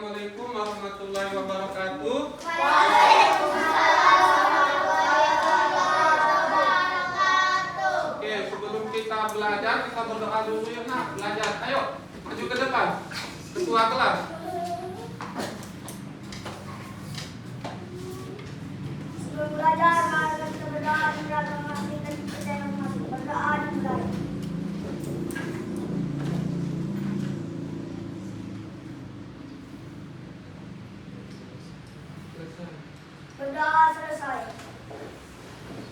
Assalamualaikum warahmatullahi wabarakatuh. Waalaikumsalam warahmatullahi wabarakatuh. Oke, sebelum kita belajar, kita berdoa dulu ya nak. Belajar, ayo maju ke depan. Ketua kelas. Sebelum belajar, mari kita berdoa dan memastikan kita yang masuk berdoa dimulai. Berdoa selesai.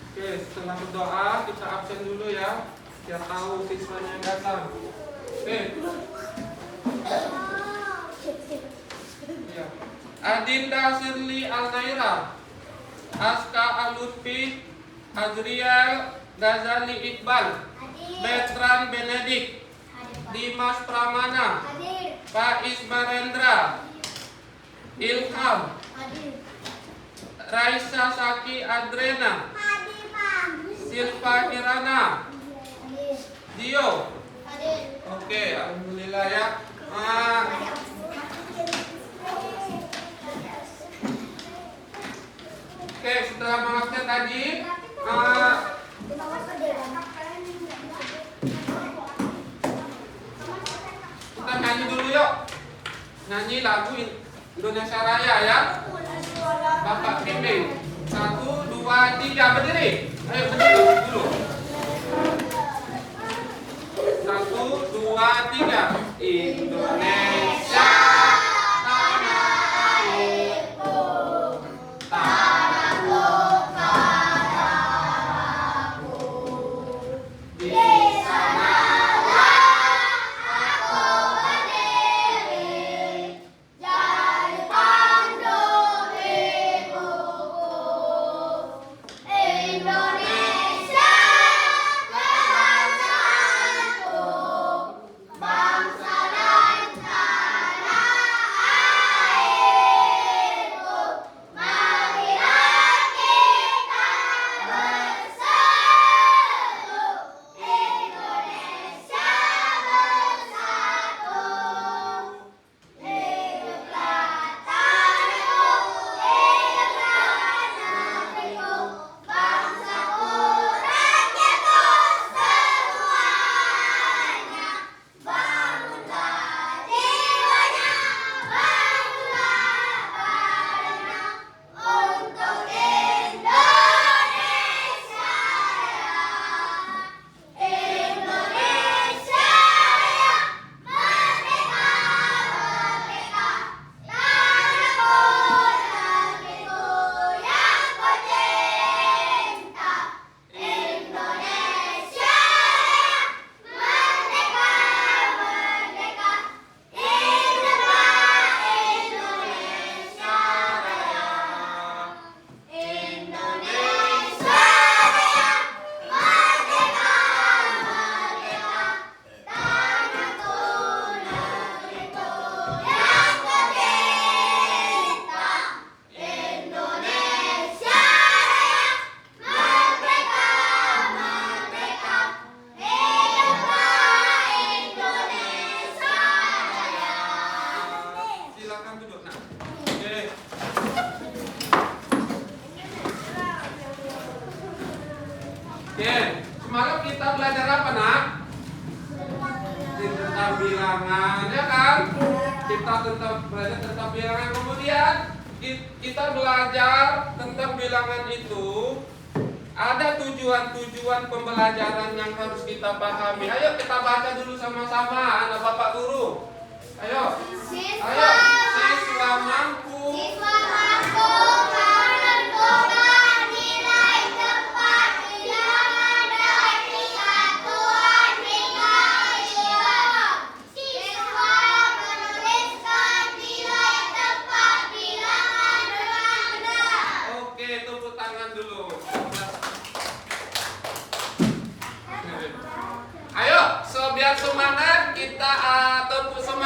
Oke, setelah berdoa kita absen dulu ya. Biar tahu siswanya yang datang. Oke. Ya. Adinda Sirli Alnaira, Aska Alutfi, Azriel Ghazali Iqbal, Betran Benedik, Dimas Pramana, Faiz Barendra, Ilham, Raisa Saki Adrena, Silva Kirana, Dio. Oke, alhamdulillah ya. Oke, setelah mengabsen tadi, kita nyanyi dulu yuk. Nyanyi lagu Indonesia Raya ya. Bapak bimbing. 1, 2, 3, berdiri. Ayo berdiri dulu. 1, 2, 3. Indonesia tanah airku, tanah lokal darahku. Di sanalah aku berdiri, jadi panduk ibuku. Indonesia kebangsaanku, bangsa dan tanah airku. Marilah kita bersatu, Indonesia bersatu. Hiduplah tanahku, hiduplah negeriku, bangsaku, rakyatku semuanya. Bangunlah jiwanya, bangunlah badannya, untuk Indonesia Raya. Indonesia Raya, merdeka, merdeka, tanahku, negeriku yang ku cinta. Indonesia Raya, merdeka, merdeka, hiduplah Indonesia Raya. Indonesia Raya, merdeka, merdeka, tanahku, negeriku yang ku cinta. Indonesia Raya, merdeka, merdeka, hiduplah Indonesia Raya. Silakan duduk nak. Oke. Oke, semalam kita belajar apa nak? Tentang bilangan, ya kan? Kita belajar tentang bilangan. Kemudian kita belajar tentang bilangan itu. Ada tujuan-tujuan pembelajaran yang harus kita pahami. Ayo kita baca dulu sama-sama, anak bapak guru. Ayo, ayo, siswa mampu. Siswa mampu menentukan nilai tepat bilangan dari satuan hingga 5. Siswa menuliskan nilai tepat bilangan dengan benar. Oke, tepuk tangan dulu. Ayo, so biar semangat kita tepuk semangat.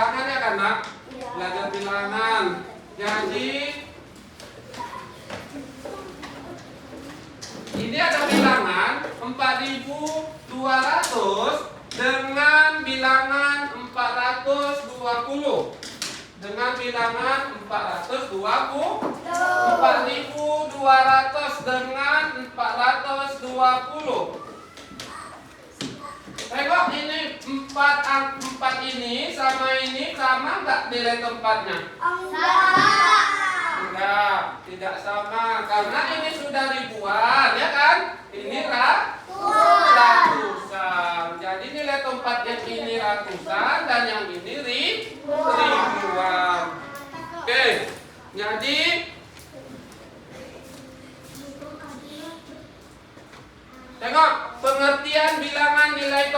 bilangan ya kan nak? Iya. Belajar bilangan. Jadi ini ada bilangan 4.200 dengan bilangan 420. Dengan bilangan 420. 4.200 dengan 420. Tengok ini 4 ini sama nggak nilai tempatnya? Enggak, tidak sama karena ini sudah ribuan ya kan? Ini ratusan. Jadi nilai tempat yang ini ratusan dan yang ini ribuan. Oke, jadi tengok pengertian bilangan nilai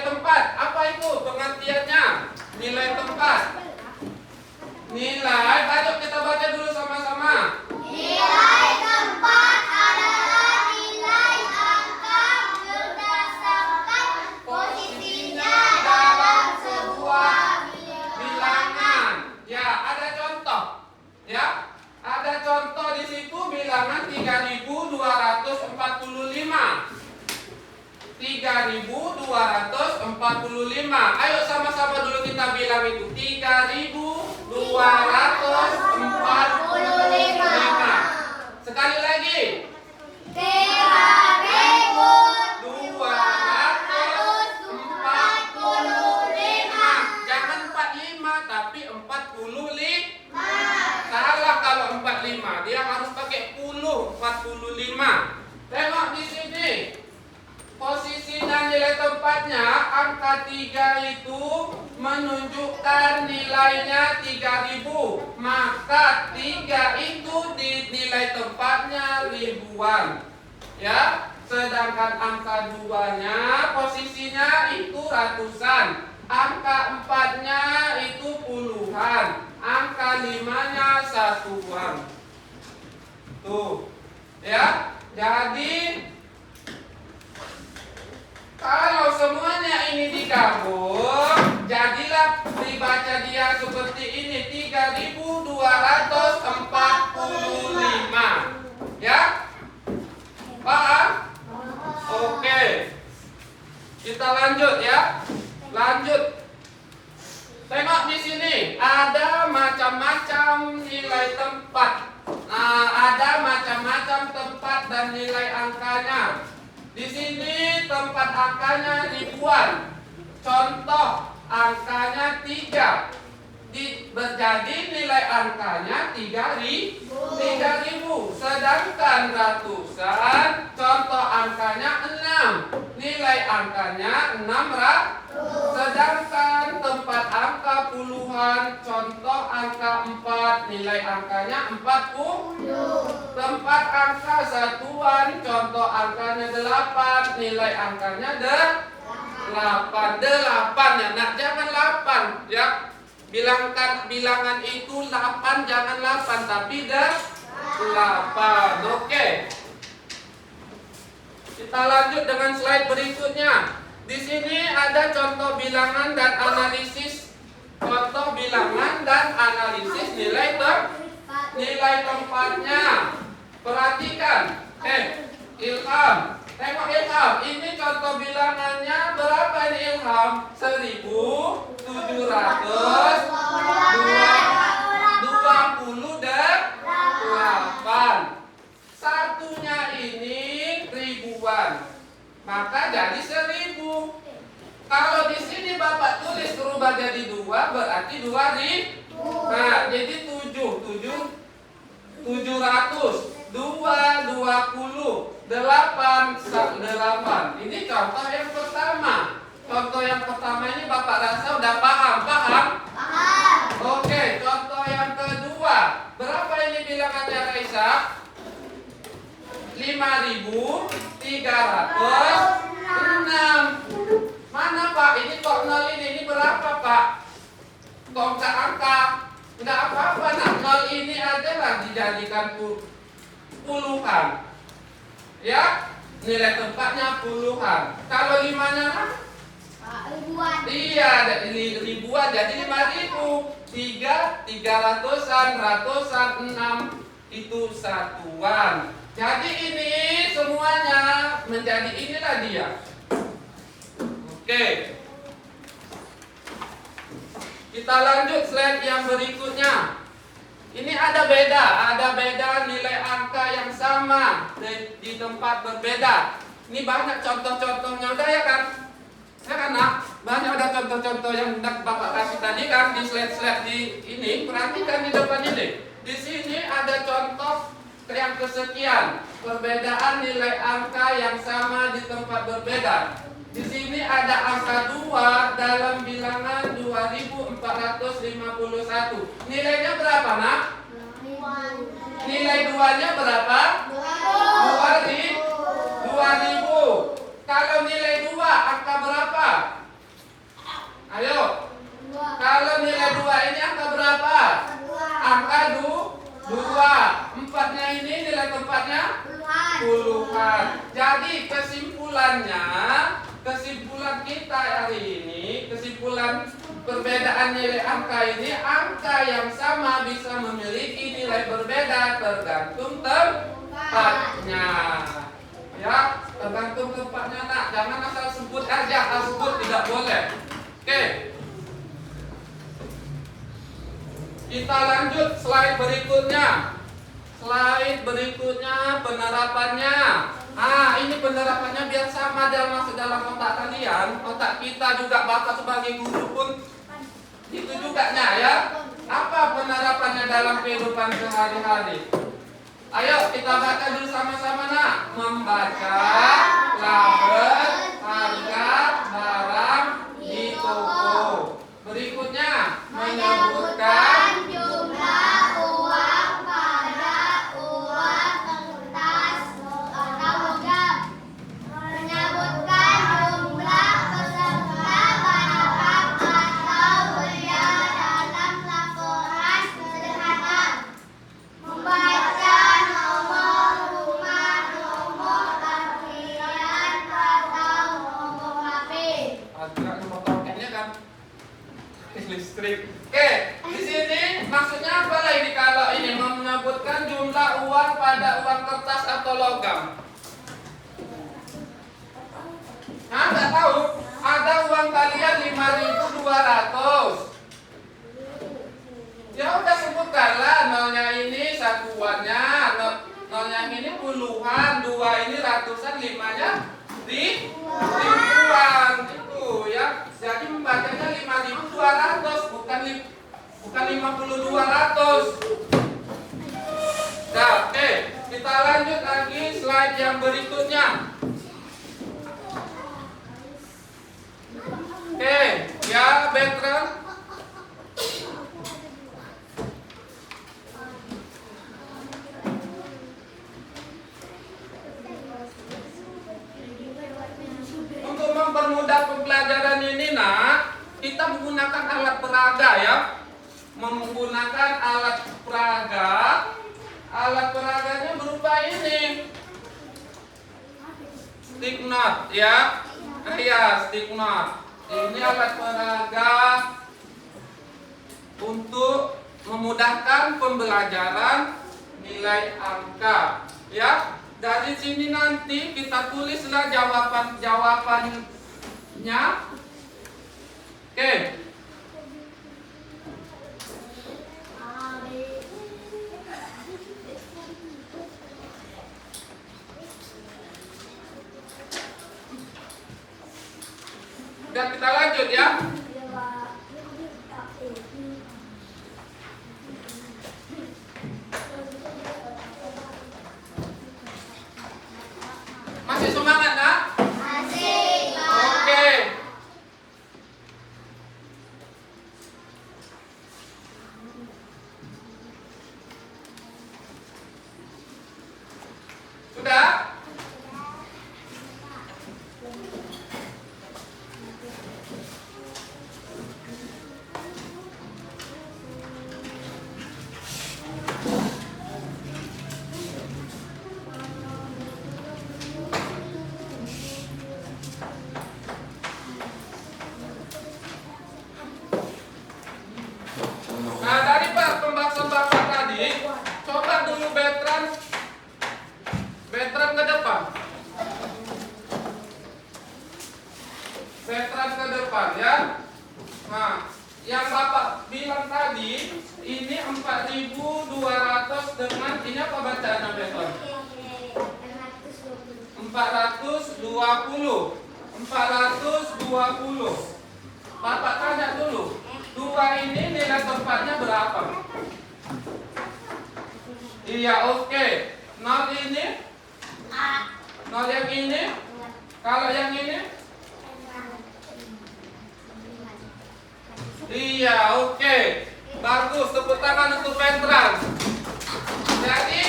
tempat. Apa itu pengertiannya? Nilai tempat. Nilai, ayo kita baca dulu sama-sama. Nilai tempat adalah nilai angka berdasarkan posisinya dalam sebuah Bilangan. Ya, ada contoh. Ya, ada contoh di situ bilangan 3.245. 3.245. Ayo sama-sama dulu kita bilang itu 3.245. Sekali lagi. 3.245. Jangan 45 tapi 45. Salah kalau 45. Dia harus pakai 45. Tengok di sini. Posisi dan nilai tempatnya angka 3 itu menunjukkan nilainya 3.000. Maka 3 itu di nilai tempatnya ribuan. Ya, sedangkan angka 2-nya posisinya itu ratusan. Angka 4-nya itu puluhan. Angka 5-nya satuan. Tuh. Ya. Jadi kalau semuanya ini digabung, jadilah dibaca dia seperti ini 3.245. Ya? Paham? Oke. Kita lanjut ya. Lanjut. Tengok di sini ada macam-macam nilai tempat. Nah, ada macam-macam tempat dan nilai angkanya. Di sini tempat angkanya ribuan. Contoh angkanya 3. Berjadi nilai angkanya 3.000. Sedangkan ratusan contoh angkanya 6. Nilai angkanya 600. Sedangkan tempat angka puluhan contoh angka 4. Nilai angkanya 40. Tempat angka satuan contoh angkanya 8. Nilai angkanya 8 ya nak, jangan 8 ya. Bilangkan bilangan itu 8, jangan 8 tapi 8. Oke. Kita lanjut dengan slide berikutnya. Di sini ada contoh bilangan dan analisis. Contoh bilangan dan analisis nilai tempatnya. Perhatikan. Ilham. Tengok Ilham. Ini contoh bilangannya berapa ini Ilham? 1.728. Satunya ini ribuan. Maka jadi 1.000. Kalau di sini Bapak tulis berubah jadi 2 berarti 2.000. Nah, jadi 700. 2, 20, 8. Ini contoh yang pertama. Contoh yang pertama ini Bapak rasa udah paham? Oke, contoh yang kedua. Berapa ini bilangannya Raisa? 5.306. Mana Pak? Ini kok 0 ini berapa Pak? Kok nggak angka? Nggak apa-apa, nah 0 ini adalah dijadikan puluhan. Ya, nilai tempatnya puluhan. Kalau 5-nya Ribuan. Iya, ada ribuan jadi 5.000. 300-an, ratusan, 6 itu satuan. Jadi ini semuanya menjadi inilah dia. Oke. Kita lanjut slide yang berikutnya. Ini ada beda nilai angka yang sama di tempat berbeda. Ini banyak contoh-contohnya udah ya kan? Ya kan nak? Banyak ada contoh-contoh yang Bapak kasih tadi kan di slide-slide di ini. Perhatikan di depan ini. Di sini ada contoh yang kesekian. Perbedaan nilai angka yang sama di tempat berbeda. Di sini ada angka 2 dalam bilangan 2451. Nilainya berapa nak? Nilai 2-nya berapa? 2000. Kalau nilai 2 angka berapa? Ayo. Kalau nilai 2 ini angka berapa? Angka 2. 4-nya ini nilai tempatnya? Puluhan. Jadi kesimpulan kita hari ini, kesimpulan perbedaan nilai angka ini, angka yang sama bisa memiliki nilai berbeda tergantung tempatnya. Ya, tergantung tempatnya nak. Jangan asal sebut aja, sebut tidak boleh. Oke. Kita lanjut slide berikutnya. Slide berikutnya penerapannya. Ini penerapannya biar sama masuk dalam otak kalian. Otak kita juga Bapak sebagai guru pun itu juga ya. Apa penerapannya dalam kehidupan sehari-hari? Ayo kita baca dulu sama-sama nak. Membaca label harga barang di toko. Berikutnya menyebutkan jumlah uang pada uang kertas atau logam. Menyebutkan jumlah peserta barang atau benda dalam laporan sederhana. Membaca nomor rumah, nomor antrian atau nomor HP. Ada nomor tokenya kan? Listrik. Oke, di sini maksudnya apa lagi kalau ini menyebutkan jumlah uang pada uang kertas atau logam? Nggak tahu. Ada uang kalian 5.200. Ya udah sebutkanlah nolnya ini satuannya, nolnya ini puluhan, 2 ini ratusan, 5-nya ribuan itu ya. Jadi membacanya 5.200 bukan 50.200. Nah, oke, kita lanjut lagi slide yang berikutnya. Oke, ya background. Untuk mempermudah pembelajaran ini nak, kita menggunakan alat peraga ya. Menggunakan alat peraga. Alat peraganya berupa ini. Stick knot ya. Ya, stick knot. Ini alat peraga untuk memudahkan pembelajaran nilai angka ya. Dari sini nanti kita tulislah jawabannya. Oke. Udah kita lanjut ya. Masih semangat nak? Masih, Pak. Oke. Sudah? Ini apa bacaannya beton? 420. 420. Bapak tanya dulu. 2 ini nilai tempatnya berapa? Iya, oke. 0 ini? 0 yang ini? Kalau yang ini? Iya, oke. Bagus, tepuk tangan untuk Petran. Jadi,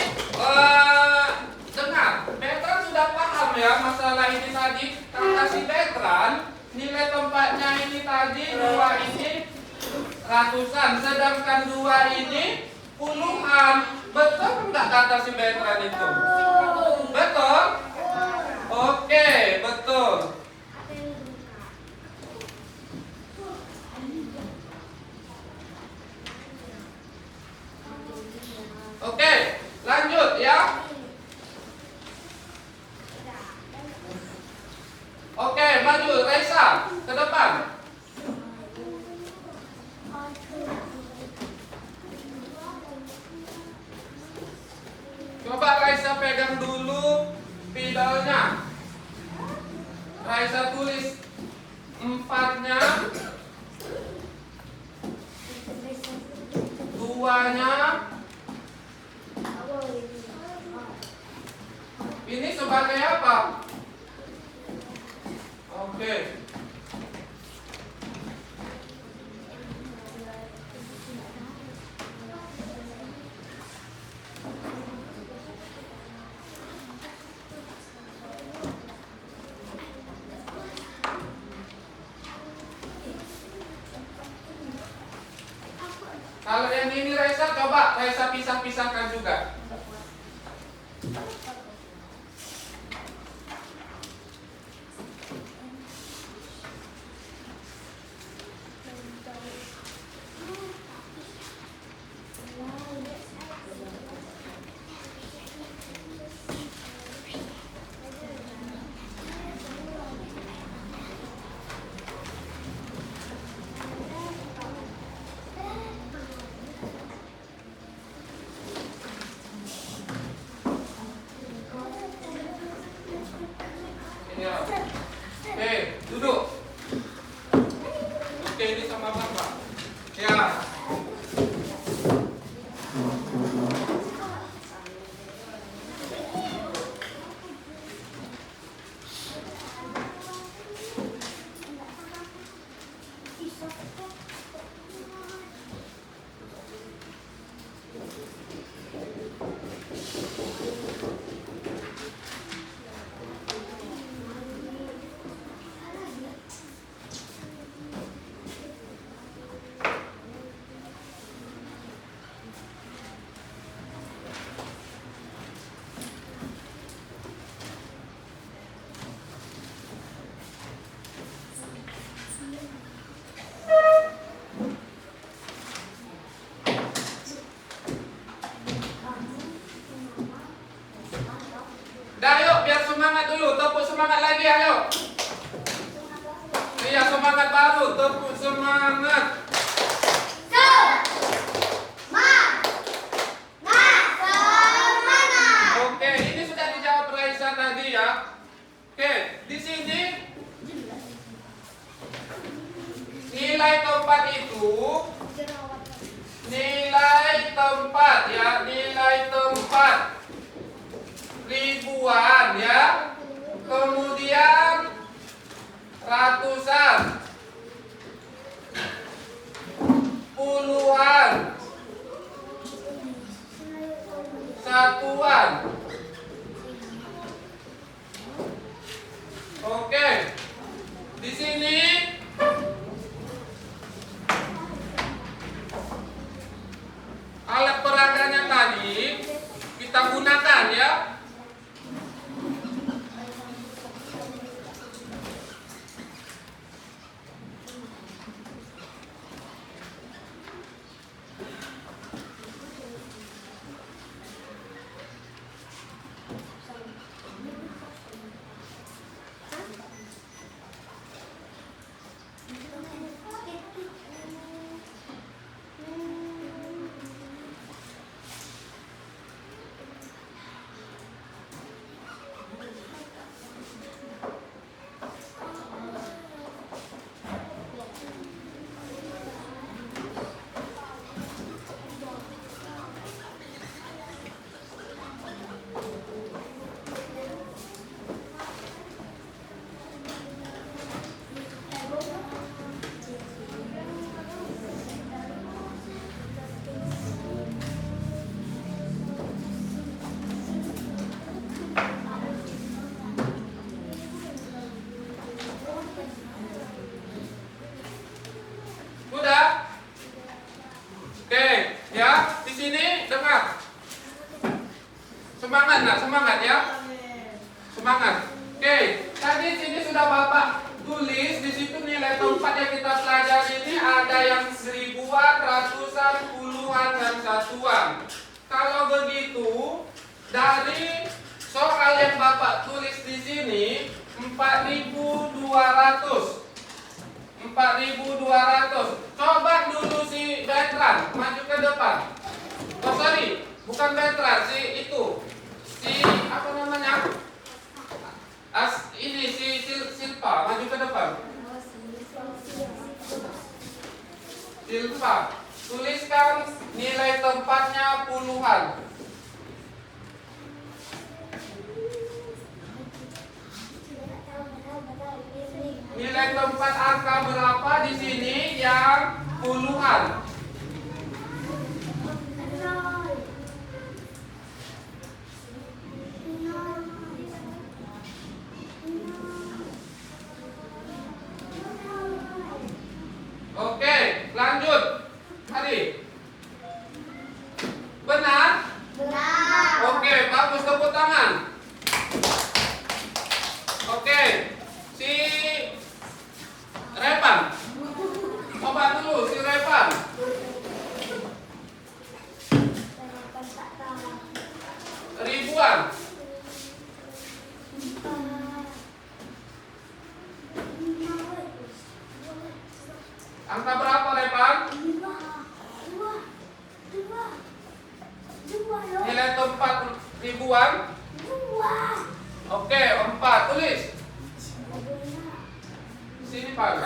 dengar, Petran sudah paham ya masalah ini tadi. Kata si Petran, nilai tempatnya ini tadi 2 ini ratusan, sedangkan 2 ini puluhan. Betul enggak kata si Petran itu? Betul? Oke, betul. Oke, lanjut ya. Oke, maju Raisa ke depan. Coba Raisa pegang dulu spidolnya. Raisa tulis 4-nya, 2-nya. Ini sebagai apa? Oke. Kalau yang ini Raisa, coba Raisa pisah-pisahkan juga. Ya. Oke, duduk. Oke, ini sama Bapak. Ya. Dah yuk, biar semangat dulu, tepuk semangat lagi ayo. Iya, semangat baru, tepuk semangat. Oke, ini sudah dijawab Raisa tadi ya. Oke, di sini nilai tempat itu nilai tempat ya, nilai tempat ribuan ya, kemudian ratusan, puluhan, satuan. Oke, di sini alat peraganya tadi kita gunakan ya. Ya, di sini dengar. Semangat nak, semangat ya. Semangat. Oke, tadi sini sudah Bapak tulis di situ nilai tempat yang kita pelajari ini ada yang seribuan, ratusan, puluhan dan satuan. Kalau begitu, dari soal yang Bapak tulis di sini 4.200. 4.200. Coba dulu si Bertrand maju ke depan. Oh sorry, bukan Bertrand, si itu. Si apa namanya? Ini si Silpa maju ke depan. Silpa, tuliskan nilai tempatnya puluhan. Nilai tempat angka berapa di sini yang puluhan? Oke, lanjut. Hari. Benar? Benar. Oke, bagus, tepuk tangan. Oke, si Repan. Coba dulu si Repan. Ribuan. Angka berapa Repan? Nilai tempat ribuan. Oke, 4. Tulis. Sini Pak.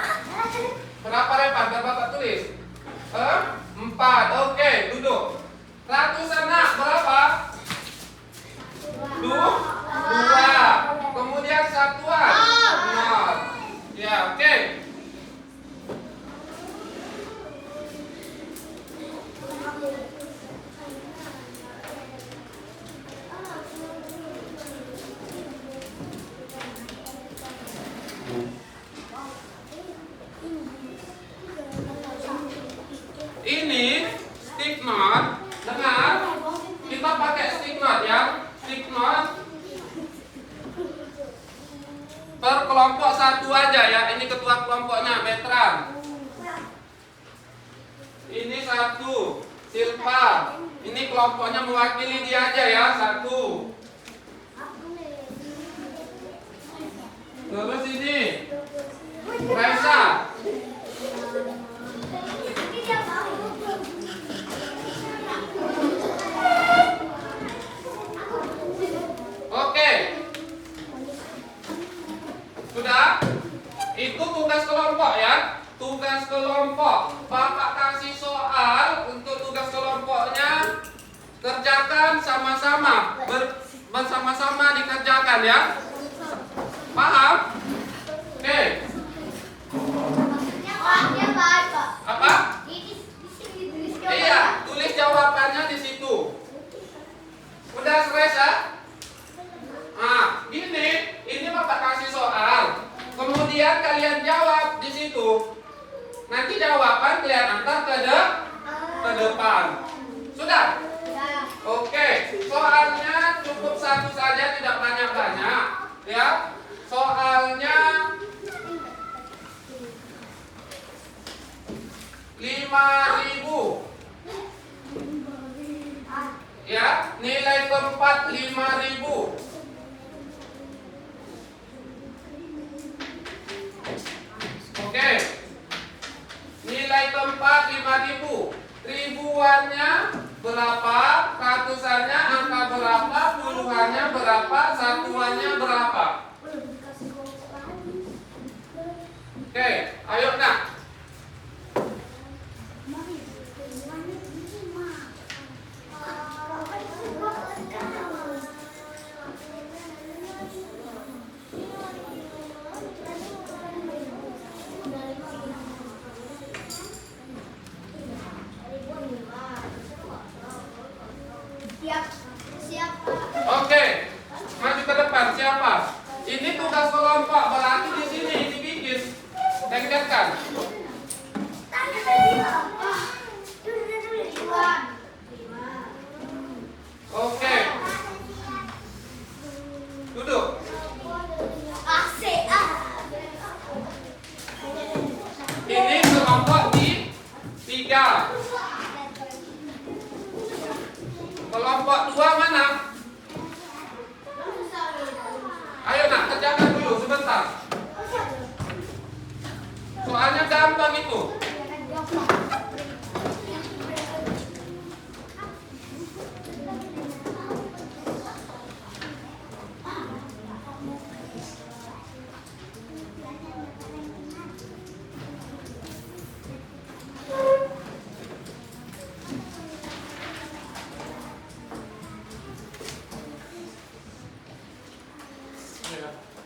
Berapa Repan? Biar Bapak tulis. 4. Oke, duduk. Ratusan nak berapa? 2. Kemudian satuan. 0. Ya, oke. Ini stick knot, dengar, kita pakai stick knot ya, stick knot per kelompok satu aja ya. Ini ketua kelompoknya Bertrand, ini 1 Silpa, ini kelompoknya mewakili dia aja ya, 1. Terus ini Raisa. Oke. Sudah? Itu tugas kelompok ya. Tugas kelompok. Bapak kasih soal untuk tugas kelompoknya. Kerjakan sama-sama. Bersama-sama dikerjakan ya. Paham? Oke. Apa? Iya, tulis jawabannya di situ. Udah stres ya? Nah, ini Bapak kasih soal. Kemudian kalian jawab di situ. Nanti jawaban kalian antar ke depan. Sudah? Oke, soalnya cukup 1 saja, tidak banyak-banyak. Ya, soalnya 5.000. Ya, nilai tempat 5.000. Oke. Nilai tempat 5.000. Ribuannya berapa? Ratusannya angka berapa? Puluhannya berapa? Satuannya berapa? Oke, ayo nak. Oke, maju ke depan. Siapa? Ini tugas kelompok, berarti di sini dibikin. Dengkerkan. kelompok 2 mana? Ayo nak, kerjakan dulu sebentar. Soalnya gampang itu.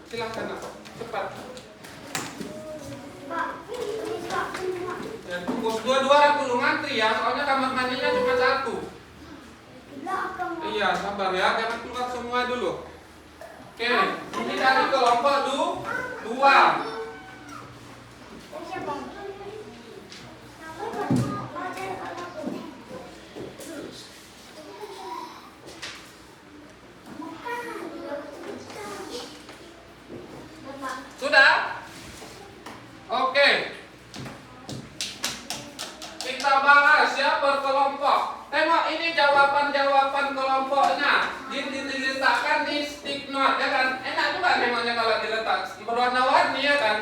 Silahkan nak, cepat. Ya, tunggu dua-dua dulu ngantri ya, soalnya kamar mandinya cuma 1. Iya, sabar ya, jangan keluar semua dulu. Oke, ini dari kelompok 2. Sudah? Oke. Kita bahas ya per kelompok. Tengok ini jawaban-jawaban kelompoknya. Diletakkan di stick note ya kan? Enak juga memangnya kalau diletak berwarna-warni ya kan?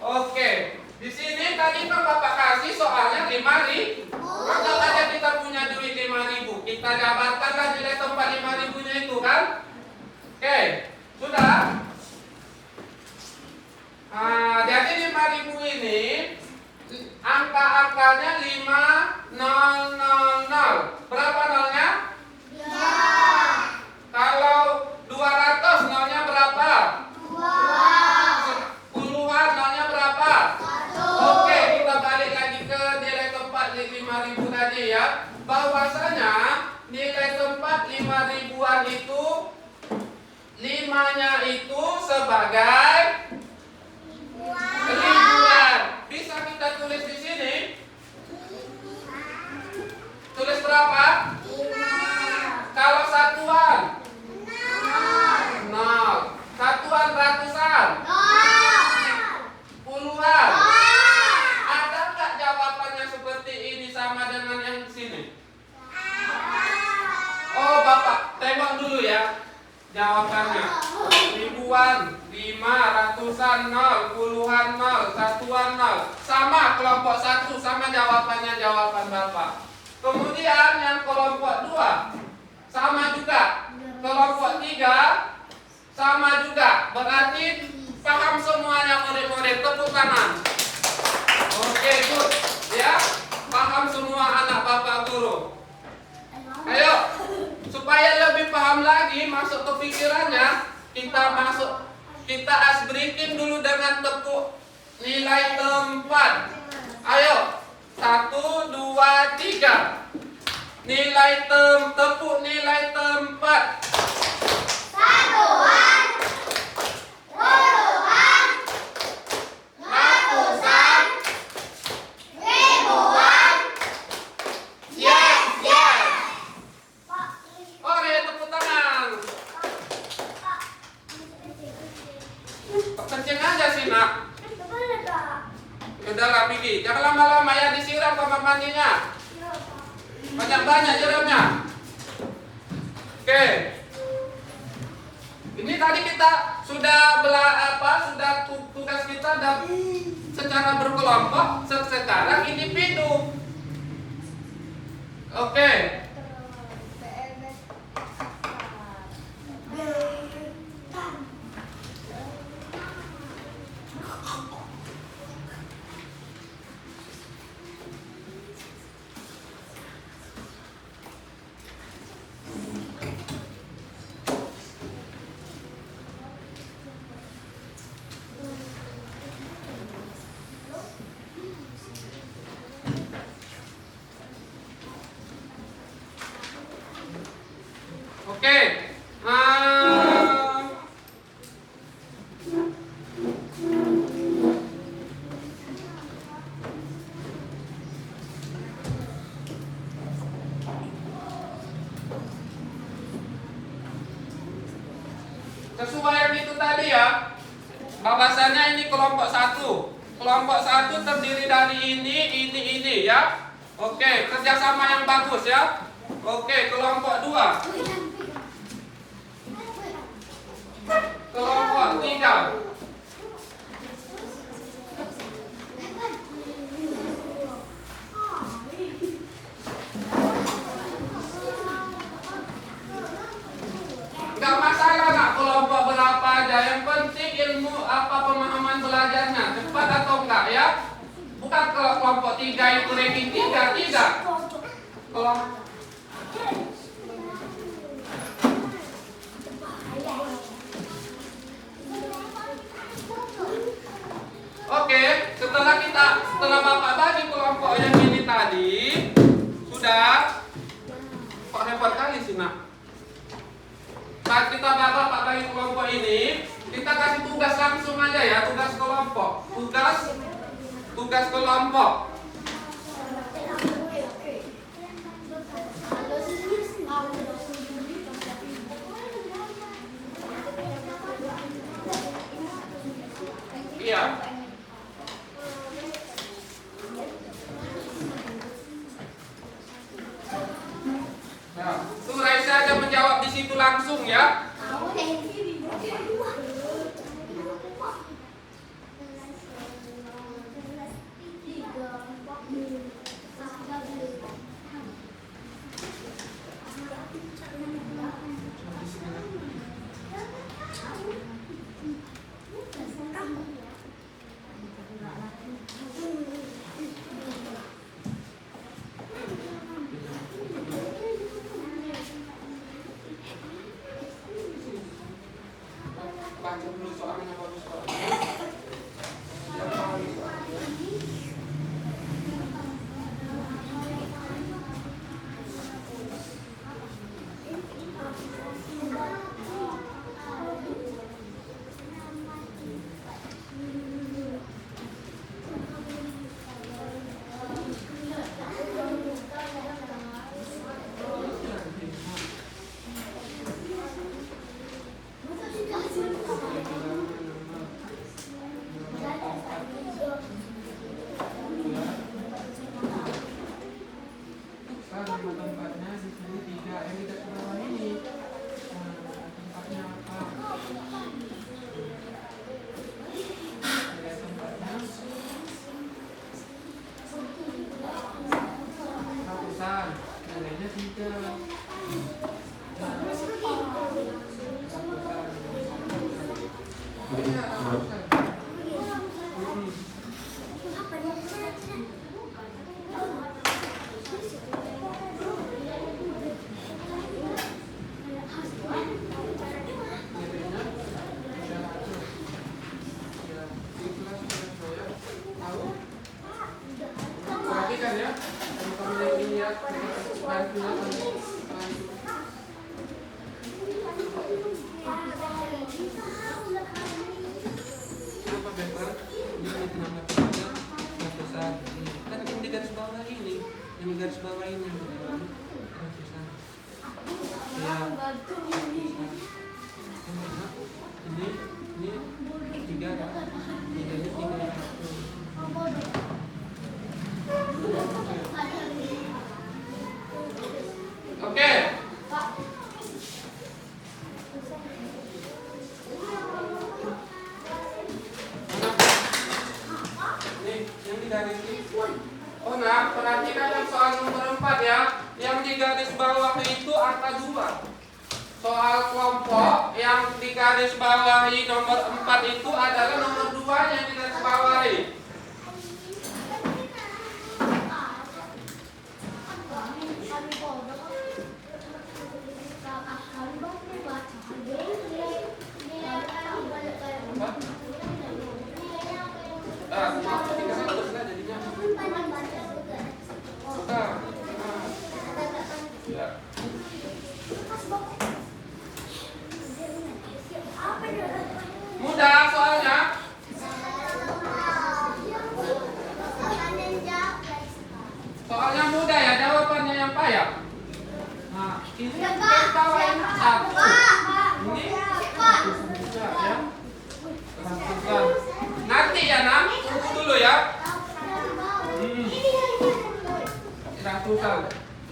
Oke. Di sini tadi kan Bapak kasih soalnya 5.000. Anggap aja kita punya duit 5.000. Kita jabarkanlah nilai tempat 5.000-nya itu kan? Oke. Sudah? Jadi 5.000 ini angka-angkanya 5, 0, 0, 0. Berapa nolnya? Kalau 200 nolnya berapa? 2. Puluhan nolnya berapa? 1. Oke, kita balik lagi ke nilai tempat 5.000 tadi ya. Bahwasanya nilai tempat 5.000-an itu 5-nya itu sebagai ribuan. Bisa kita tulis di sini? Tulis berapa? 5. Kalau satuan? 0. Satuan ratusan? 0. Puluhan? 0. Ada nggak jawabannya seperti ini sama dengan yang di sini? Oh, Bapak, tengok dulu ya jawabannya. Ribuan, 5, ratusan 0, puluhan 0, satuan 0. Sama kelompok 1, sama jawabannya jawaban Bapak. Kemudian yang kelompok 2 sama juga. Kelompok 3 sama juga. Berarti paham semuanya murid-murid, tepuk tangan. Oke, good. Ya, paham semua anak Bapak guru. Ayo, supaya lebih paham lagi masuk ke pikirannya, kita asbreaking dulu dengan tepuk nilai tempat. Ayo, 1, 2, 3. Tepuk nilai tempat. Satuan, puluhan, ratusan, ribuan. Yes, yes. Oke, tepuk tangan. Kenceng aja sih nak. Udahlah Pigi, jangan lama-lama ya, disiram kamar mandinya. Banyak-banyak siramnya. Oke. Ini tadi kita sudah sudah tugas kita secara berkelompok, sekarang individu. Oke. Oke. Sesuai yang itu tadi ya, bahwasannya ini kelompok 1. Kelompok 1 terdiri dari ini ya. Oke, kerjasama yang bagus ya. Oke, kelompok 2. Kelompok 3. Enggak masalah nak kelompok berapa aja, yang penting ilmu apa pemahaman belajarnya cepat atau enggak ya. Bukan kalau kelompok 3 itu ranking 3, tidak. Kelompok Oke, setelah Bapak bagi kelompok yang ini tadi, sudah kok repot kali sih nak. Saat kita Bapak bagi kelompok ini, kita kasih tugas langsung aja ya, tugas kelompok. Tugas kelompok. Iya. Nah, tuh Raisa aja menjawab di situ langsung ya. Baca dulu soalnya bagus kok. Tempatnya di sini 3, yang tidak bawah ini. Tempatnya apa? Tempatnya ratusan, nilainya 3. Perhatikan ya, kamu yang lihat apa better? Ini nama ratusan. Kan ini di garis bawah ini, yang garis bawah ini ratusan. Ya. Ini 3 kan? Nilainya 3. Oke. Nih, yang di garis ini. Oh nah, perhatikan yang soal nomor 4 ya. Yang di garis bawah itu angka 2. Soal kelompok yang di garis bawahi nomor 4 itu adalah nomor 2 yang di garis bawahi. Mudah soalnya. Soalnya mudah ya, jawabannya yang payah. Nah, ini tahu yang satu. Ini ya. Ratusan. Nanti ya, tunggu dulu ya. Ratusan.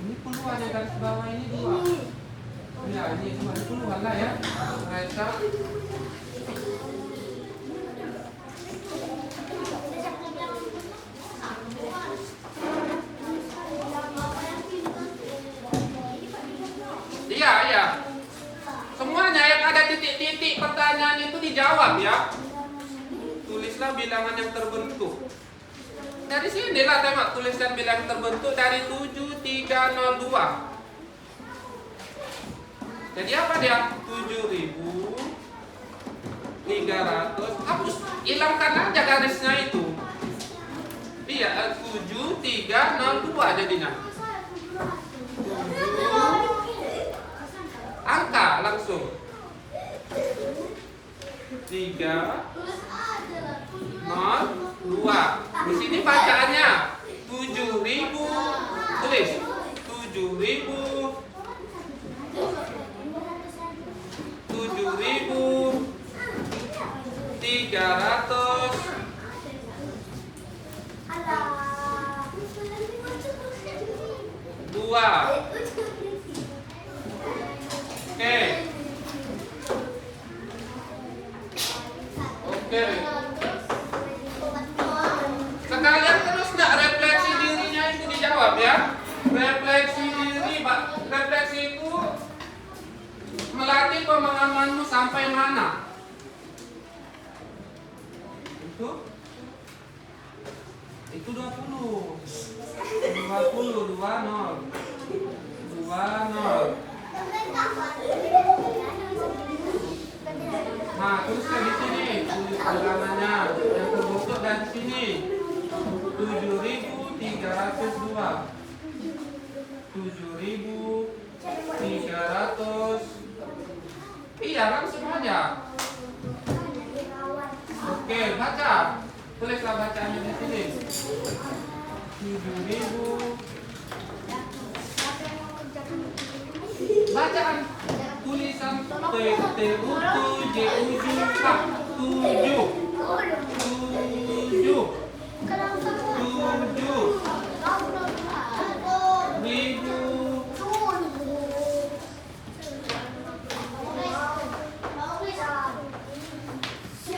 Ini puluhan yang garis bawah ini 2. Ya, ini cuma puluhan lah ya. Mereka iya. Semuanya yang ada titik-titik pertanyaan itu dijawab ya. Tulislah bilangan yang terbentuk. Dari sinilah tengok tulisan bilangan terbentuk dari 7302. Jadi apa dia? 7.300. Hapus, hilangkan aja garisnya itu. Iya, 7302 jadinya. Angka langsung 302. Di sini bacaannya 7.000. Tulis 7.300. Dua. Oke. Sekalian terus nggak refleksi dirinya itu dijawab ya. Refleksi diri, Pak. Refleksi itu melatih pemahamanmu sampai mana? Itu 20. 20. Nah, terus di sini tulis bilangannya yang terbentuk dari sini 7.302. 7.300. Iya, langsung aja. Oke, baca. Tulislah bacaannya di sini. 7.000. Bacaan tulisan T U J U J K 7.000.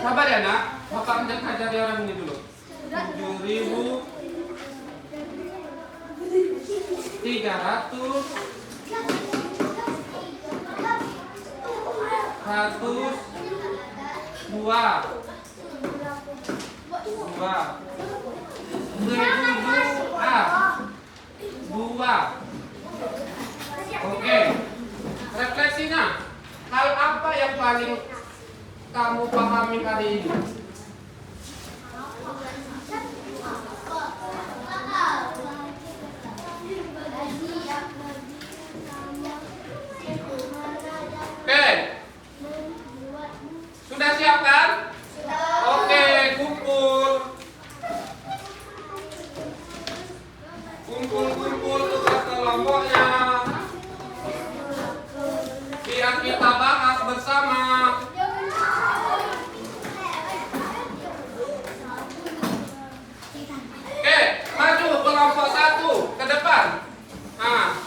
Sabar ya nak, Bapak hendak ajari orang ini dulu. 7.300. 102. 2. Oke. Refleksinya, hal apa yang paling kamu pahami hari ini? Oke. Sudah siap kan? Oke, kumpul tugas kelompoknya. Biar kita bahas bersama. Oke, maju kelompok 1 ke depan. Nah.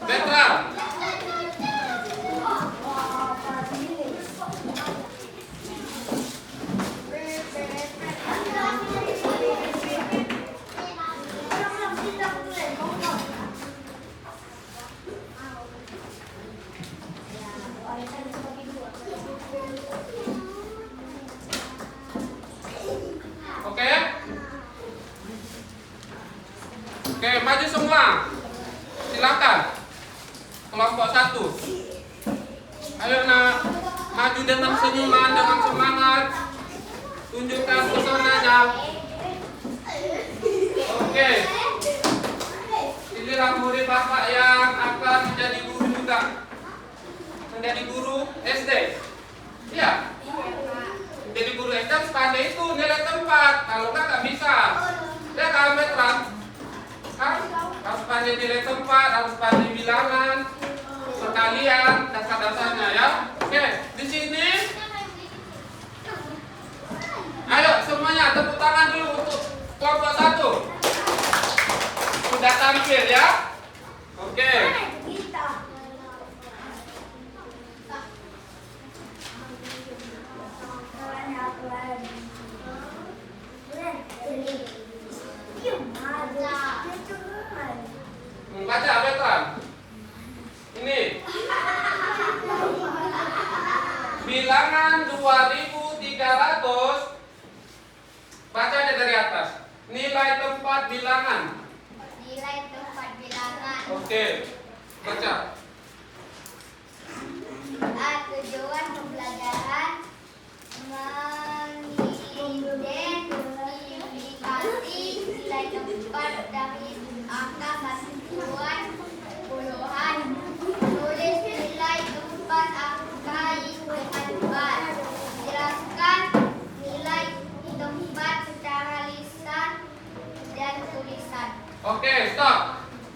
Petra. Oke, maju semua. Silakan. Kelompok 1. Ayo nak, maju dengan senyuman, dengan semangat. Tunjukkan pesonanya. Oke. Inilah murid Bapak yang akan menjadi guru juga. Menjadi guru SD. Iya. Menjadi guru SD harus pandai itu nilai tempat. Kalau nggak bisa. Ya kan, Petra? Harus pandai nilai tempat, harus pandai bilangan, sekalian dasar-dasarnya ya. Oke, di sini Ayo semuanya tepuk tangan dulu untuk kelompok 1. Sudah tampil ya? Oke. Kita. Baca Betran. Ini bilangan 2300. Baca deh dari atas. Nilai tempat bilangan. Nilai tempat bilangan. Oke. Baca. Tujuan pembelajaran mengidentifikasi nilai tempat dari angka satuan puluhan. Tulis nilai tempat angka hitungan empat. Jelaskan nilai tempat secara lisan dan tulisan. Oke, stop.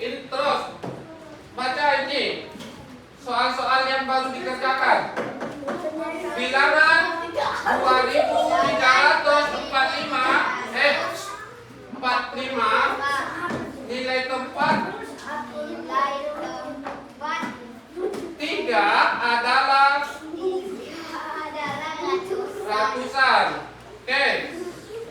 Ini terus. Baca ini. Soal-soal yang baru dikerjakan. Bilangan 2345 nilai tempat Nilai tempat 3 adalah ratusan. Oke.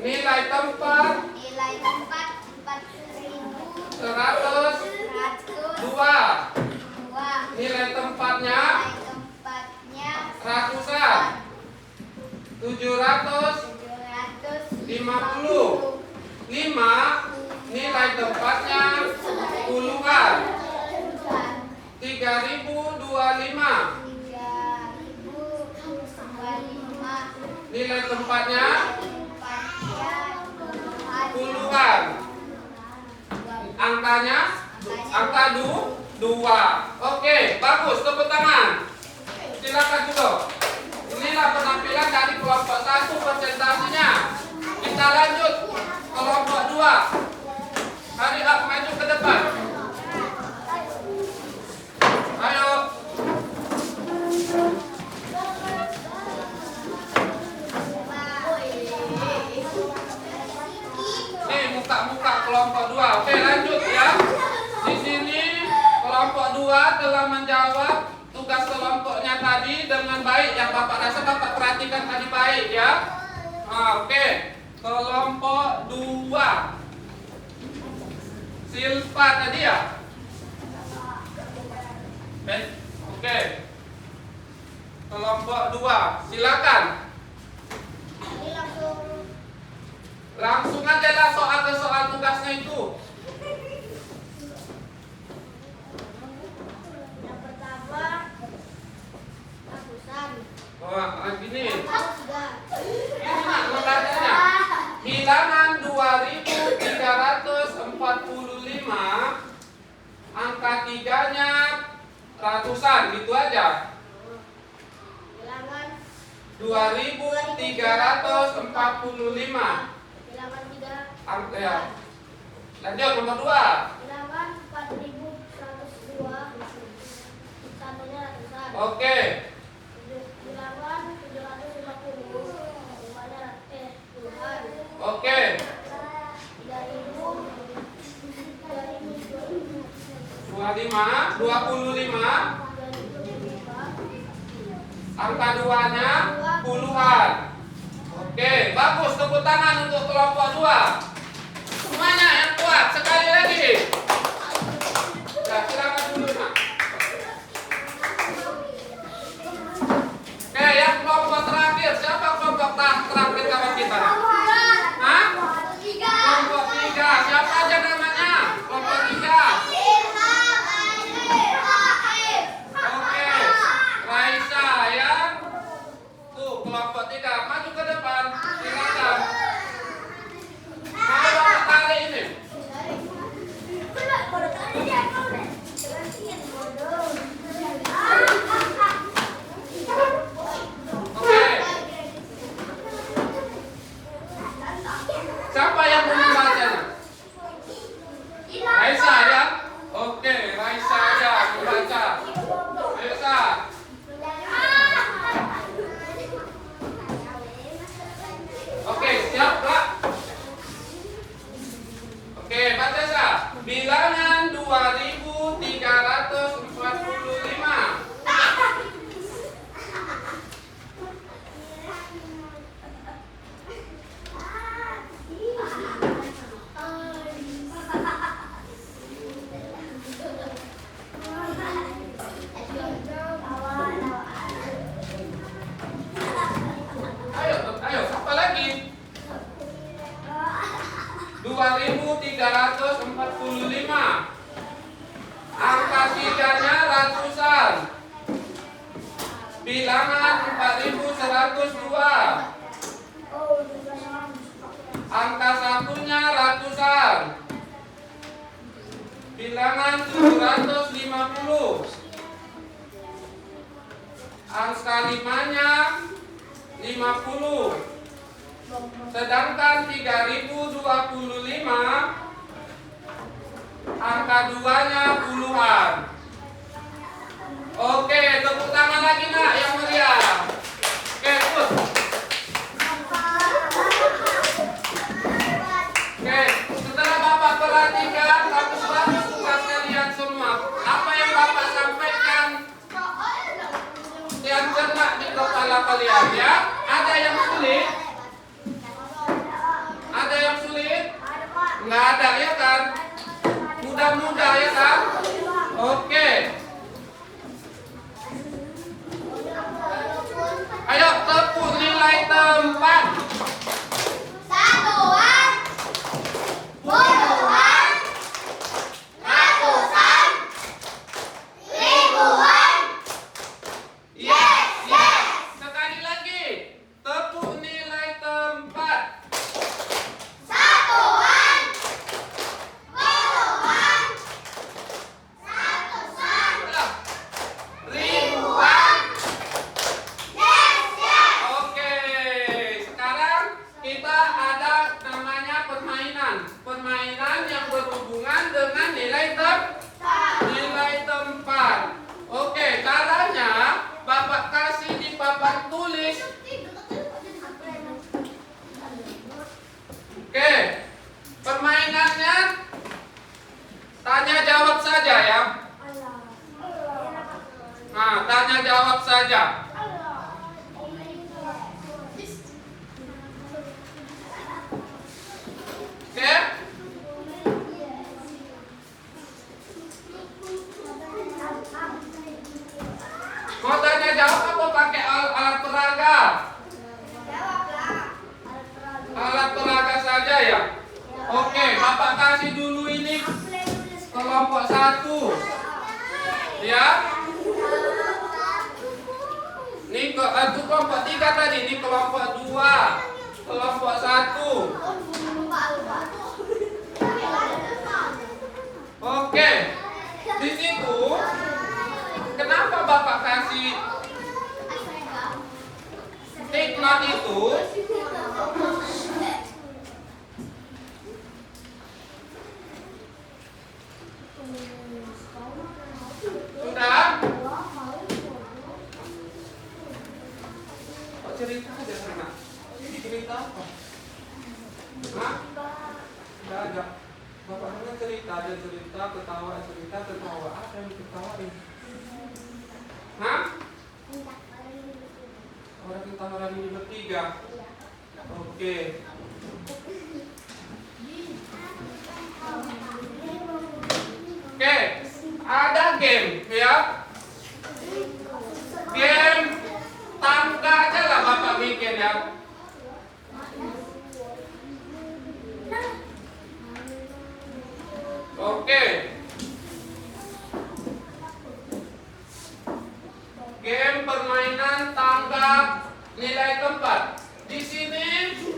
Nilai tempat nilai tempat 4.102. 102. Nilai tempatnya Nilai tempatnya ratusan. 750. 5 nilai tempatnya puluhan. 3025 nilai tempatnya puluhan. Angkanya angka 2. Oke, bagus, tepuk tangan. Silakan dulu. Inilah penampilan dari kelompok 1 presentasinya. Kita lanjut kelompok 2. Hurry up, maju ke depan. Ayo. Nih muka-muka kelompok 2. Oke, lanjut ya. Di sini kelompok 2 telah menjawab tugas kelompoknya tadi dengan baik. Yang Bapak rasa Bapak perhatikan tadi baik ya. Oke. Kelompok 2. Silpa tadi ya? Oke. Kelompok 2. Silakan. Ini Langsung aja lah soal ke soal tugasnya itu. yang pertama ratusan. Wah, gini. Yang kedua Ini nak membacanya. Bilangan 2345 angka 3-nya ratusan, gitu aja. bilangan 2345 bilangan 3 angka ya. Lanjut nomor 2. bilangan 4102 satunya ratusan. Oke. Bilangan 750 rumahnya puluhan. Oke. 25 angka 2-nya puluhan. Oke, bagus, tepuk tangan untuk kelompok 2. Semuanya yang kuat sekali lagi. Ya, silakan dulu nak. Oke, yang kelompok terakhir. Siapa kelompok terakhir kawan kita? Hah? Kelompok 3. Siapa aja namanya? Kelompok 3. Oke, Raisa ya. Tuh, kelompok 3. Maju ke depan. Silakan. Oke, baca sa. Bilangan 2345. Ayo, apa lagi? 2345. Angka tiganya ratusan. Bilangan 4102. Angka satunya ratusan. Bilangan 750. Angka limanya 50. Sedangkan 3025, angka duanya puluhan. Oke, tepuk tangan lagi nak yang meriah. Oke, terus. Oke, setelah Bapak perhatikan bagus-bagus tugas kalian semua. Apa yang Bapak sampaikan yang cermat di kepala kalian ya. Ada yang sulit? Ada yang sulit? Nggak ada ya kan? Mudah-mudah ya kan? Oke. Ayo tepuk nilai tempat. Satuan, puluhan, ratusan, ribuan. Yes, yes. Sekali lagi. Tepuk nilai tempat. Satuan, puluhan, ratusan, Ribuan. yes, yes. Oke. Sekarang kita ada namanya permainan. Permainan yang berhubungan dengan nilai tempat. Oke, caranya Bapak kasih di papan tulis. Oke. Permainannya tanya jawab saja ya. Nah, tanya jawab saja. Oke? Mau tanya jawab apa pakai alat peraga? Alat peraga saja ya. Oke, Bapak kasih dulu ini kelompok 1. Ya. Ini itu kelompok 3 tadi, ini kelompok 2. Kelompok 1. Oke. Di situ kenapa Bapak kasih take note itu? Sudah? Oh, cerita aja sana. Cerita apa? Hah? Enggak ada. Bapak dengar cerita, ada cerita, ketawa, cerita, ketawa. Apa yang diketawain? Hah? Orang kita orang ini bertiga. Oke. Oke, ada game ya. Game tangga aja lah Bapak bikin ya. Oke. Game permainan tangga nilai tempat. Di sini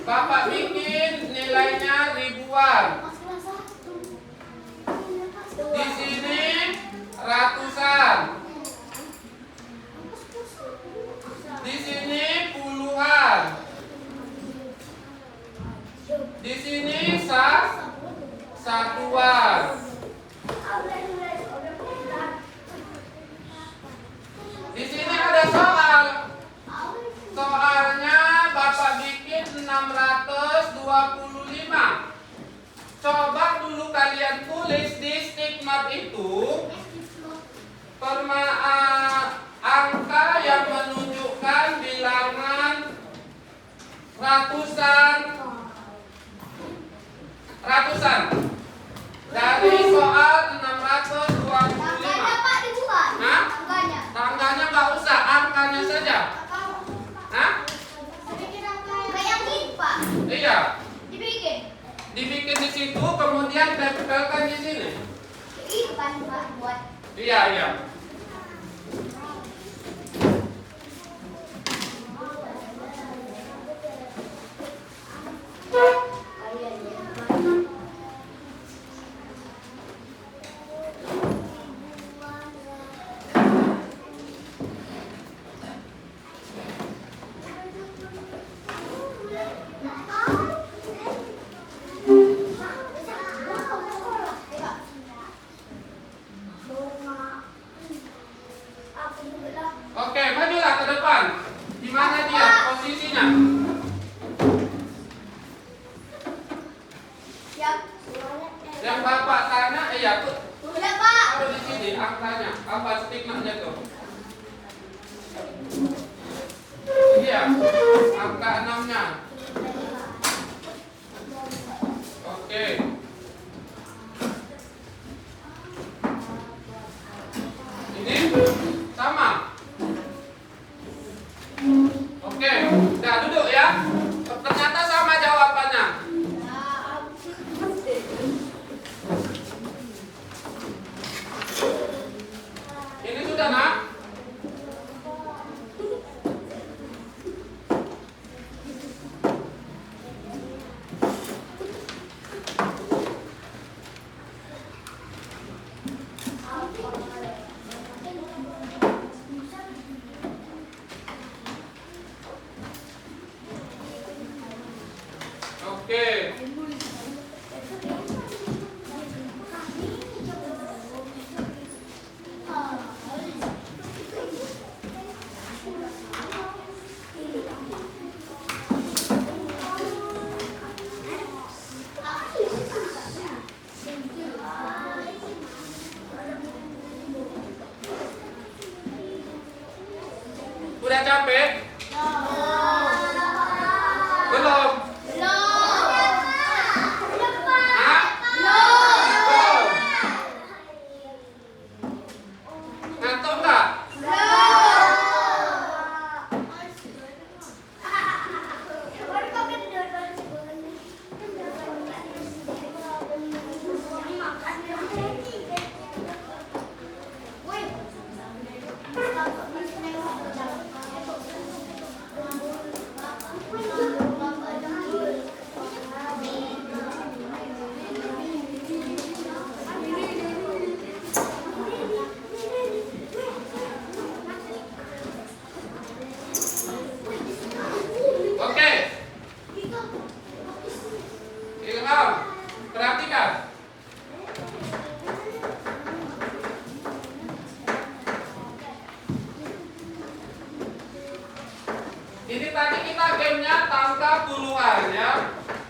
Bapak bikin nilainya ribuan. Di sini ratusan. Di sini puluhan. Di sini satuan. Di sini ada soal. Soalnya Bapak bikin 625. Coba dulu tulis di stick note itu angka yang menunjukkan bilangan ratusan dari soal 625. Tangganya Pak dibuat. Hah? Tangganya. Tangganya nggak usah, angkanya saja. Hah? Kayak yang ini Pak. Iya. Dibikin. Di situ kemudian tempelkan di sini. Itu kan Pak buat. Iya. Oke, majulah ke depan. Di mana dia posisinya? Yang Bapak tanya, iya tuh. Udah Pak. Taruh di sini angkanya, apa stigmanya tuh? Iya, angka 6-nya. Oke. Ini sama. Oke, udah duduk ya. Ternyata sama jawabannya. Ini sudah nak? Oke. Udah capek? Belum? Hah? Belum? Ngantuk nggak? Oke. Ilham, perhatikan. Ini tadi kita gamenya tangka puluhan ya.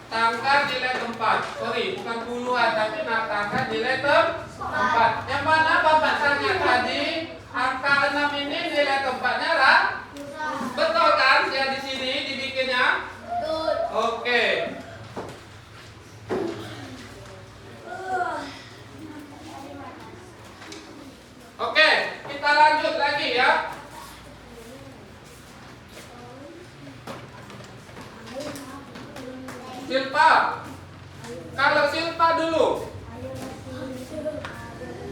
Tangka nilai tempat. Sorry, bukan puluhan tapi tangka nilai tempat. Yang mana Bapak tanya tadi, angka 6 ini nilai tempatnya lah? Betul kan? Ya di sini dibikinnya. Oke. Oke, kita lanjut lagi ya. Silpa. Kalau Silpa dulu.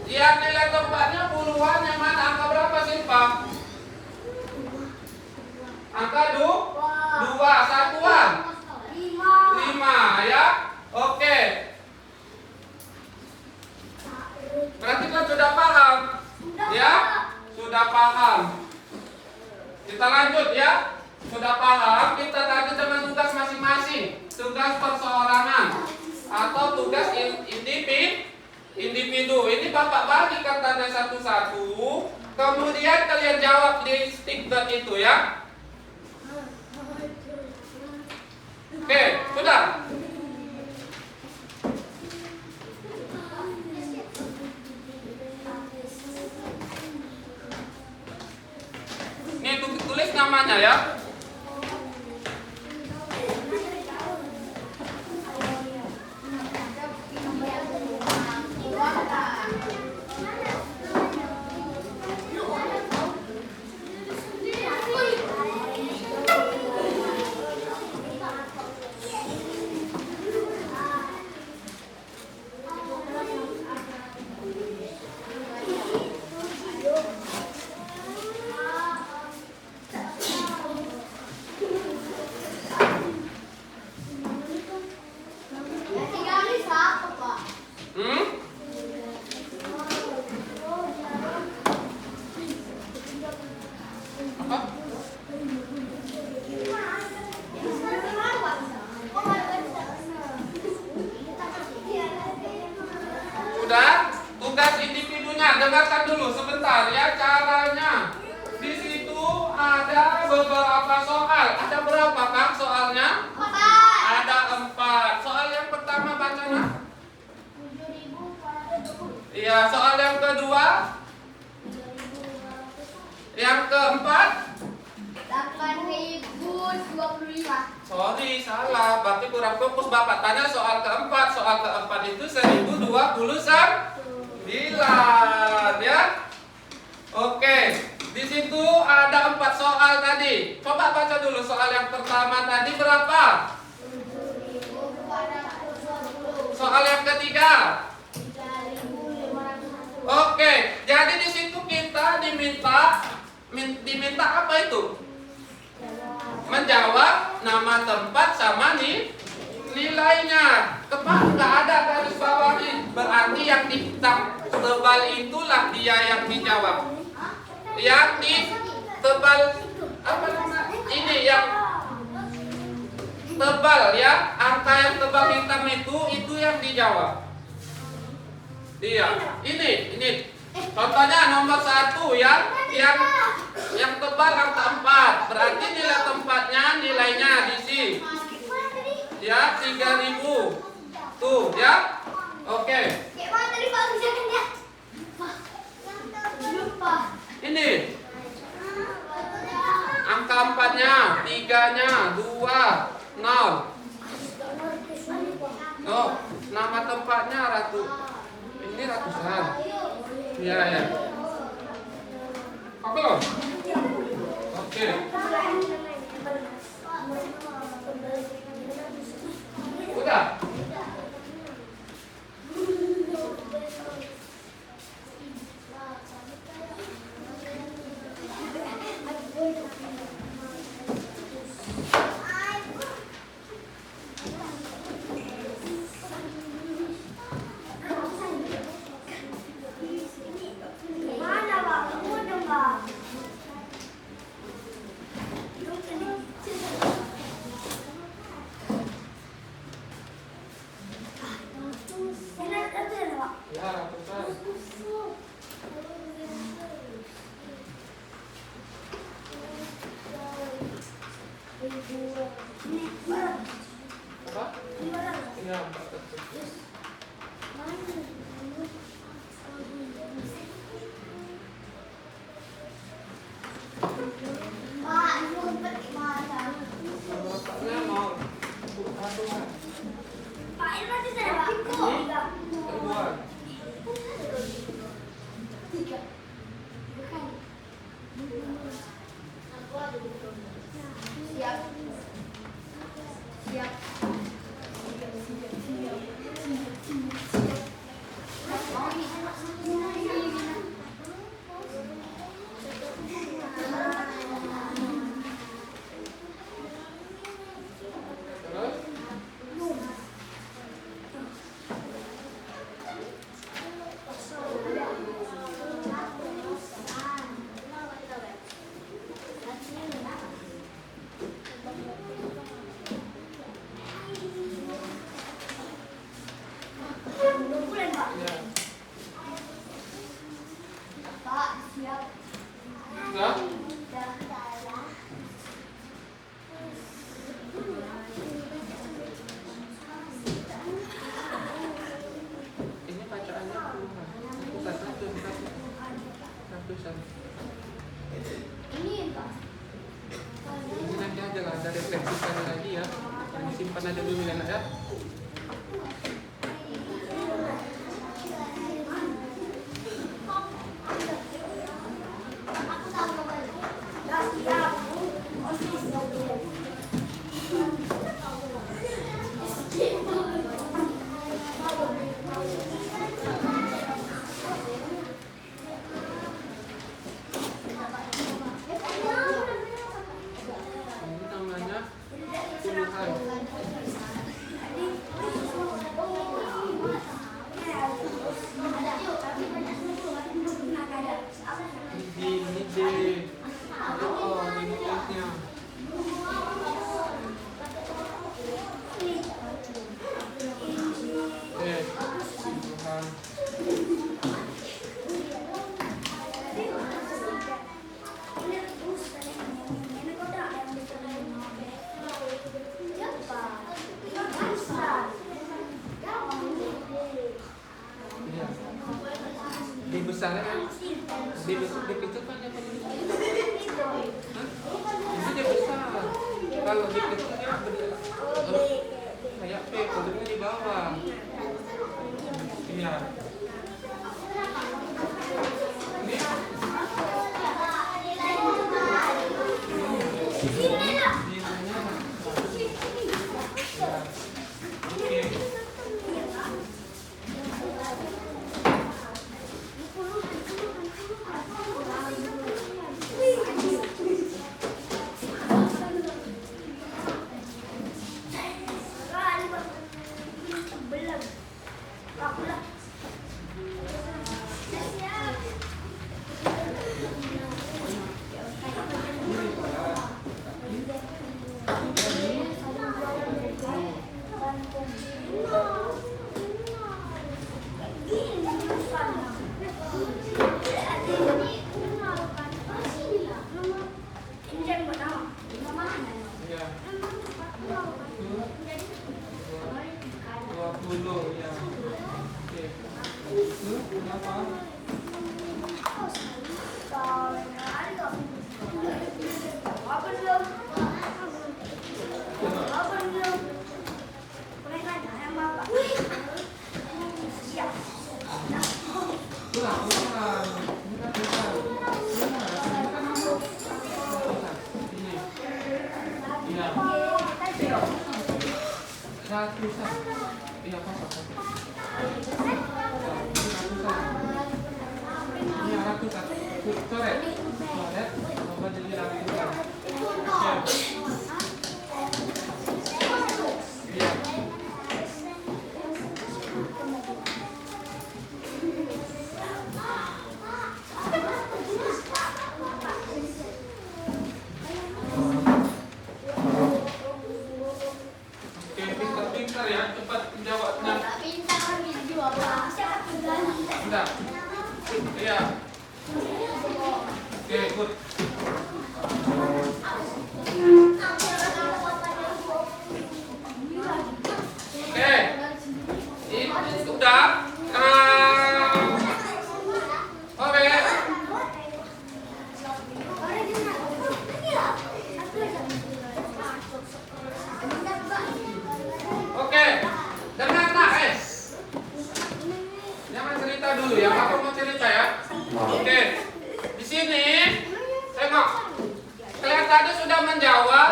Yang nilai tempatnya puluhan, yang mana angka berapa Silpa? Angka 2, satuan 5 ya. Oke. Berarti kan sudah paham? Ya? Sudah paham. Kita lanjut ya. Sudah paham? Kita lanjut dengan tugas masing-masing. Tugas perseorangan atau tugas individu. Ini Bapak bagi katanya satu-satu. Kemudian kalian jawab di stick dot itu ya. Oke, sudah. namanya ya. Hmm? Apa? Sudah? Tugas individunya dengarkan dulu sebentar ya caranya. Di situ ada beberapa soal. Ada berapa Kang soalnya? Ada 4. Soal yang pertama baca nah. Iya, soal yang kedua. Yang keempat. 8.025. Sorry, salah. Berarti kurang fokus. Bapak tanya soal keempat. Soal keempat itu 1029 ya. Oke, di situ ada 4 soal tadi. Coba baca dulu soal yang pertama tadi berapa? Soal yang ketiga. Oke, jadi di situ kita diminta apa itu? Menjawab nama tempat sama nilainya. Tepat, nggak ada garis bawahi. Berarti yang hitam tebal itulah dia yang dijawab. Yang di tebal apa namanya? Ini yang tebal ya, angka yang tebal hitam itu yang dijawab. Iya, ini. Contohnya nomor 1 yang tebal angka 4. Berarti nilai tempatnya nilainya di sini. Ya, 3.000. Tuh, ya. Oke. Ini. Angka 4-nya, 3-nya, 2, 0. Oh, nama tempatnya Ratu. Ini ratusan. Iya, ya. Apa loh? Oke. Udah. Mana Bang? Udah Bang. Ya, ratusan. Apa? Iya, 400. Bapaknya mau ratusan. Ribuan. Terus? Ya. Enggak? Ini bacaannya bukan ratusan. Ini Pak. aja dulu ya nak ya. Ini namanya puluhan. Ini di oh di mulusnya. Puluhan. Iya. Di besarnya kan di kecil kan apa ini? Hah? Ini dia besar. Kalau di kecilnya kayak P, kodenya di bawah. Iya. Ini ya 20 ya. Oke. Lu kenapa? Kurang. Ini kan besar. Ini. Iya. Ratusan. Iya, apa? Ini ratusan. Coret. Coret. Coba jadi ratusan. Oke. Iya. Oke, pintar-pintar ya, cepat menjawabnya. Enggak. Iya. Oke, ikut. Oke. Ini sudah. Oke. Oke. Dengar nak, jangan cerita dulu ya. Aku mau cerita ya. Oke. Di sini tengok. Kelihatannya sudah menjawab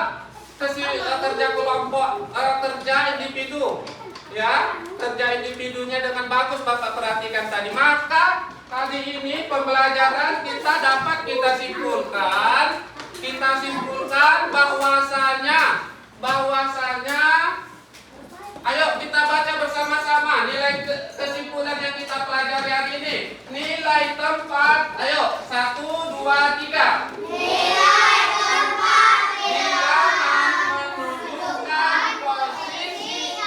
kerja kelompok, kerja individu. Ya, kerja individunya dengan bagus Bapak perhatikan tadi. Maka kali ini pembelajaran kita dapat kita simpulkan bahwasanya ayo kita baca bersama-sama nilai kesimpulan yang kita pelajari hari ini. Nilai tempat, ayo 1, 2, 3. Nilai tempat Bilangan menunjukkan posisi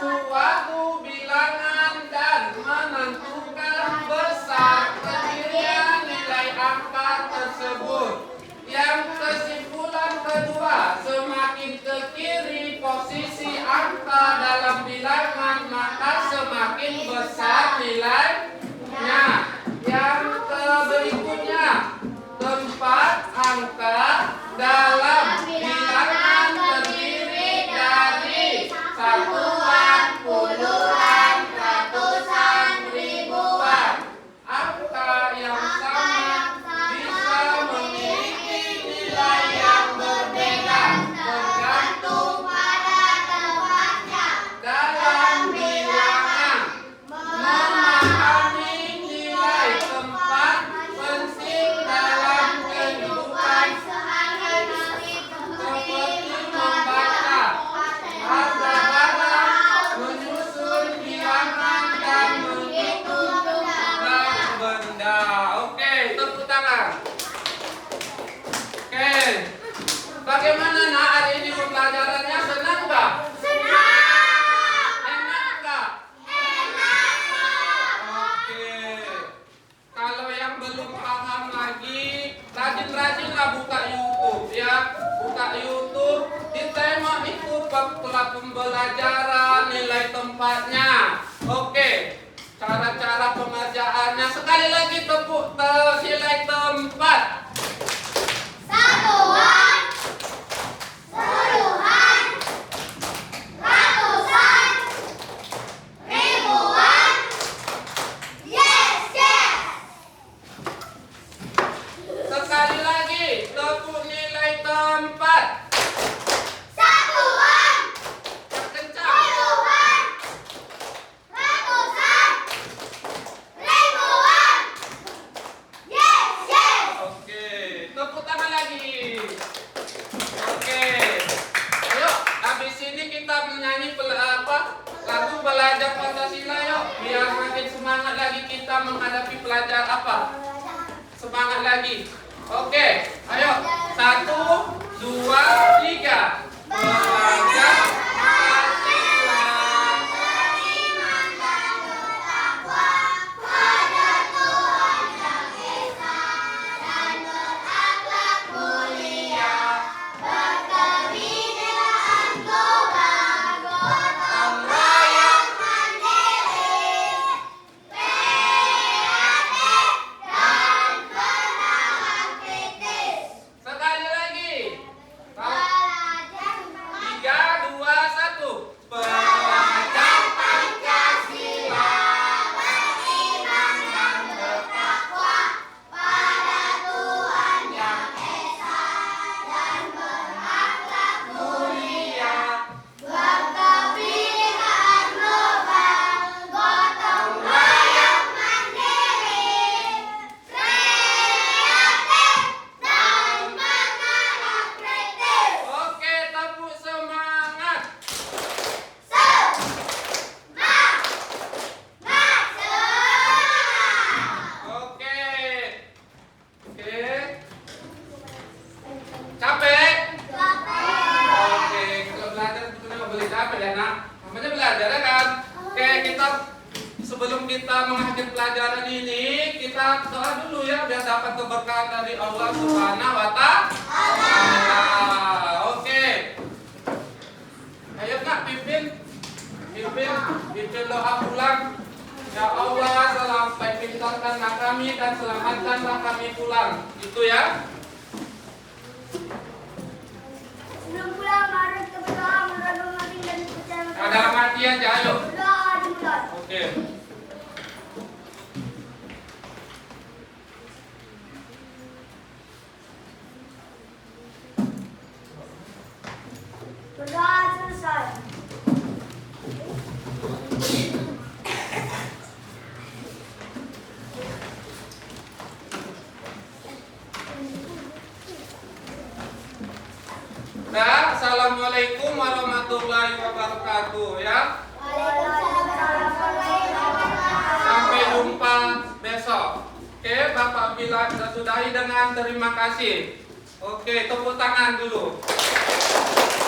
suatu bilangan dan menentukan besar kecilnya nilai angka tersebut. Yang kesimpulan kedua, semakin ke kiri posisi angka tempatnya. Oke, cara-cara pengerjaannya sekali lagi tepuk nilai tempat. Satuan, puluhan, ratusan, ribuan. Yes, yes. Sekali lagi tepuk nilai tempat. Satuan, Yang kencang. puluhan, ratusan, ribuan. Yes, yes. Oke, tepuk tangan lagi. Oke, ayo habis ini kita menyanyi lagu belajar Pancasila yuk, biar makin semangat lagi kita menghadapi pelajar semangat lagi. Oke, ayo 1, 2, 3. Belajar Pancasila. Beriman dan bertakwa pada Tuhan Yang Esa dan berakhlak mulia, berkebinekaan global, gotong royong mandiri, kreatif dan penahan kritis. Sekali lagi. Belajar 3, 2, 1. Belajar Pancasila, beriman dan bertakwa pada Tuhan Yang Esa dan berakhlak mulia, berkebinekaan global, gotong royong mandiri, kreatif dan penahan kritis. Oke, tepuk semangat. Oke. Oke. Capek? Oke, kalau belajar tentunya nggak boleh capek ya nak. Namanya belajar ya kan. Oke, sebelum kita mengakhiri pelajaran ini, kita doa dulu ya biar dapat keberkahan dari Allah Subhanahu wa Ta'ala. Oke. Ayo nak pimpin doa pulang. Ya Allah, sampai pintarkanlah kami dan selamatkanlah kami pulang. Itu ya. Sebelum pulang, mari kita berdoa merenung hati dan percaya. Ada mati aja, ayo. Berdoa dimulai. Oke. Berdoa selesai. Nah, assalamualaikum warahmatullahi wabarakatuh ya. Sampai jumpa besok. Oke, Bapak Bila kita sudahi dengan terima kasih. Oke, tepuk tangan dulu.